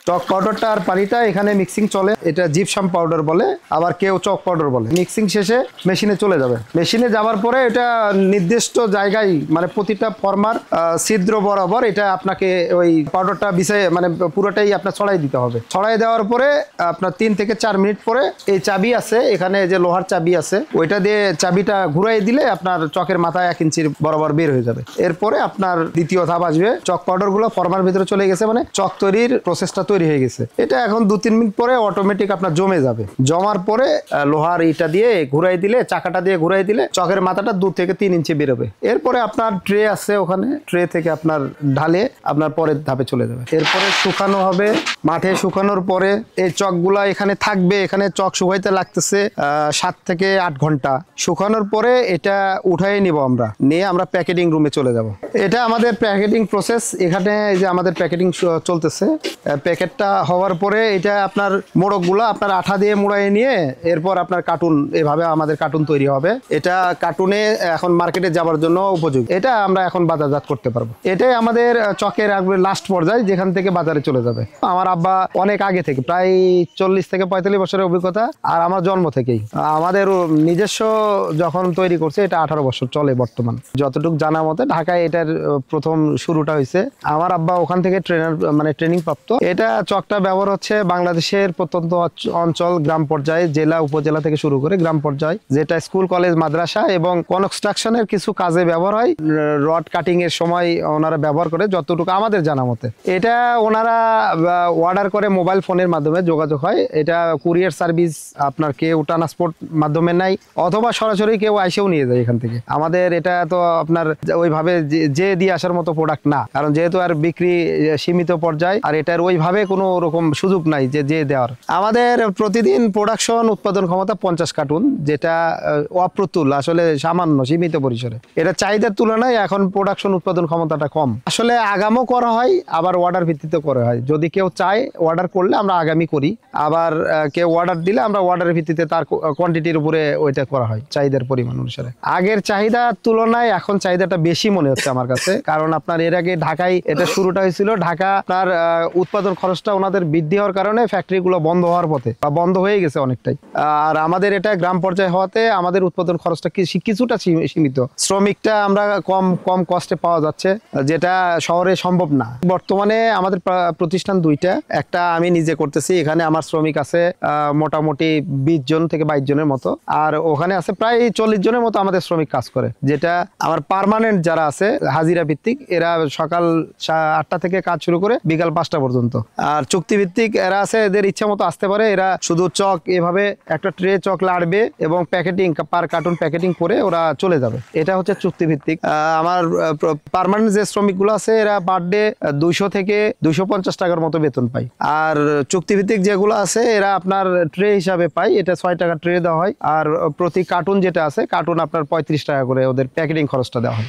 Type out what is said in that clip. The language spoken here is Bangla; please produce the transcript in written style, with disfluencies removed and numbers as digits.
চক পাউডারটা আর পানিটা এখানে মিক্সিং চলে, এটা জিপসাম পাউডার বলে, আবার কেউ চক পাউডার বলে। মিক্সিং শেষে মেশিনে চলে যাবে। মেশিনে যাওয়ার পরে এটা নির্দিষ্ট জায়গায় মানে প্রতিটা ফর্মার ছিদ্র বরাবর এটা আপনাকে ওই পাউডারটা বিছায় মানে পুরোটাই আপনার ছড়াই দিতে হবে। ছড়াই দেওয়ার পরে আপনার 3 থেকে 4 মিনিট পরে এই চাবি আছে, এখানে যে লোহার চাবি আছে ওইটা দিয়ে চাবিটা ঘুরাই দিলে আপনার চকের মাথায় 1 ইঞ্চির বরাবর বের হয়ে যাবে। এরপরে আপনার দ্বিতীয় ধাপ আসবে, চক পাউডার গুলো ফর্মার ভিতরে চলে গেছে মানে চক তৈরির প্রসেসটা তৈরি হয়ে গেছে। এটা এখন 2-3 মিনিট পরে অটোমেটিক আপনার জমে যাবে। জমার পরে লোহার ইটা দিয়ে ঘুরাই দিলে, চাকাটা দিয়ে ঘুরাই দিলে চকের মাথাটা 2 থেকে 3 ইঞ্চি বেরোবে। এরপরে আপনার ট্রে আছে, ওখানে ট্রে থেকে আপনার ঢালে আপনার পরের ধাপে চলে যাবে। এরপরে শুকানো হবে। মাঠে শুকানোর পরে এই চকগুলা এখানে থাকবে। এখানে চক শুকাইতে লাগতেছে 7 থেকে 8 ঘন্টা। শুকানোর পরে এটা উঠাই নিব, আমরা নিয়ে আমরা প্যাকেটিং রুমে চলে যাব। এটা আমাদের প্যাকেটিং প্রসেস। এখানে এই যে আমাদের প্যাকেটিং চলতেছে। প্যাকেটটা হওয়ার পরে এটা আপনার মোড়কগুলো আপনার আঠা দিয়ে মোড়াই নিয়ে এরপর আপনার কার্টুন, এভাবে আমাদের কার্টুন তৈরি হবে। এটা কার্টুনে এখন মার্কেটে যাওয়ার জন্য উপযোগী। এটা আমরা এখন বাজারজাত করতে পারবো। এটাই আমাদের চকের লাস্ট পর্যায়ে, যেখান থেকে বাজারে চলে যাবে। আমার আব্বা অনেক আগে থেকে, প্রায় 40 থেকে 45 বছরের অভিজ্ঞতা, আর আমার জন্ম থেকেই। আমাদের নিজস্ব যখন তৈরি করছে এটা 18 বছর চলে বর্তমান। যতটুকু জানা মতে ঢাকায় এটার প্রথম শুরুটা হয়েছে। আমার আব্বা ওখান থেকে ট্রেনিং প্রাপ্ত। এটা চকটা ব্যবহার হচ্ছে বাংলাদেশের প্রত্যন্ত অঞ্চল, গ্রাম পর্যায়ে, জেলা উপজেলা থেকে শুরু করে গ্রাম পর্যায়ে, যেটা স্কুল কলেজ মাদ্রাসা এবং কনস্ট্রাকশনের কিছু কাজে ব্যবহার হয়। রড কাটিং এর সময় ওনারা ব্যবহার করে, যতটুকু আমাদের জানা মতে। এটা ওনারা অর্ডার করে, মোবাইল ফোনের মাধ্যমে যোগাযোগ হয়। এটা কুরিয়ার সার্ভিস আপনার কেউ ট্রান্সপোর্ট মাধ্যমে নাই, অথবা সরাসরি কেউ আইসেও নিয়ে যায় এখান থেকে। আমাদের এটা তো আপনার ওইভাবে যে দিয়ে আসার মতো প্রোডাক্ট না, কারণ যেহেতু আর বিক্রি সীমিত পর্যায়ে, আর এটার ওইভাবে কোনো রকম সুযোগ নাই যে দেওয়ার। আমাদের প্রতিদিন প্রোডাকশন উৎপাদন ক্ষমতা 50 কার্টুন, যেটা অপ্রতুল, আসলে সামান্য সীমিত পরিসরে। এটা চাহিদার তুলনায় এখন প্রোডাকশন উৎপাদন ক্ষমতাটা কম। আসলে আগামও করা হয়, আবার অর্ডার ভিত্তিতে করা হয়। যদি কেউ চায় অর্ডার করলে আমরা আগামী করি, আবার কেউ অর্ডার দিলে আমরা অর্ডারের ভিত্তিতে তার কোয়ান্টিটির উপরে ওইটা করা হয় চাহিদার পরিমাণ অনুসারে। আগের চাহিদার তুলনায় এখন চাহিদাটা বেশি মনে হচ্ছে আমার কাছে, কারণ আপনার এর আগে ঢাকায় এটা শুরুটা হয়েছিল। ঢাকা আপনার উৎপাদন খরচটা ওনাদের বৃদ্ধি হওয়ার কারণে ফ্যাক্টরিগুলো বন্ধ হওয়ার পথে, বা বন্ধ হয়ে গেছে অনেকটাই। আর আমাদের এটা গ্রাম পর্যায়ে হওয়াতে আমাদের উৎপাদন খরচটা কিছুটা সীমিত। শ্রমিকটা আমরা কম কষ্টে পাওয়া যাচ্ছে, যেটা শহরে সম্ভব না। বর্তমানে আমাদের প্রতিষ্ঠান 2টা। একটা আমি নিজে করতেছি, এখানে আমার শ্রমিক আছে মোটামুটি 20 জন থেকে 22 জনের মতো, আর ওখানে আছে প্রায় 40 জনের মতো আমাদের শ্রমিক কাজ করে। যেটা আমার পার্মানেন্ট যারা আছে হাজিরা ভিত্তিক, এরা সকাল 8টা থেকে কাজ শুরু করে বিকাল 5টা পর্যন্ত। আর চুক্তিভিত্তিক এরা আছে, এদের ইচ্ছা মতো আসতে পারে। এরা শুধু চক এভাবে একটা ট্রে চক লাড়বে এবং প্যাকেটিং পার কার্টুন প্যাকেটিং করে ওরা চলে যাবে। এটা হচ্ছে চুক্তিভিত্তিক। আমার পার্মানেন্ট যে শ্রমিকগুলো আছে এরা পার ডে 200 থেকে 250 টাকার মতো বেতন পায়। আর চুক্তিভিত্তিক যেগুলো আছে এরা আপনার ট্রে হিসাবে পায়। এটা 6 টাকা ট্রে দেওয়া হয়, আর প্রতি কার্টুন যেটা আছে কার্টুন আপনার 35 টাকা করে ওদের প্যাকেটিং খরচটা দেওয়া হয়।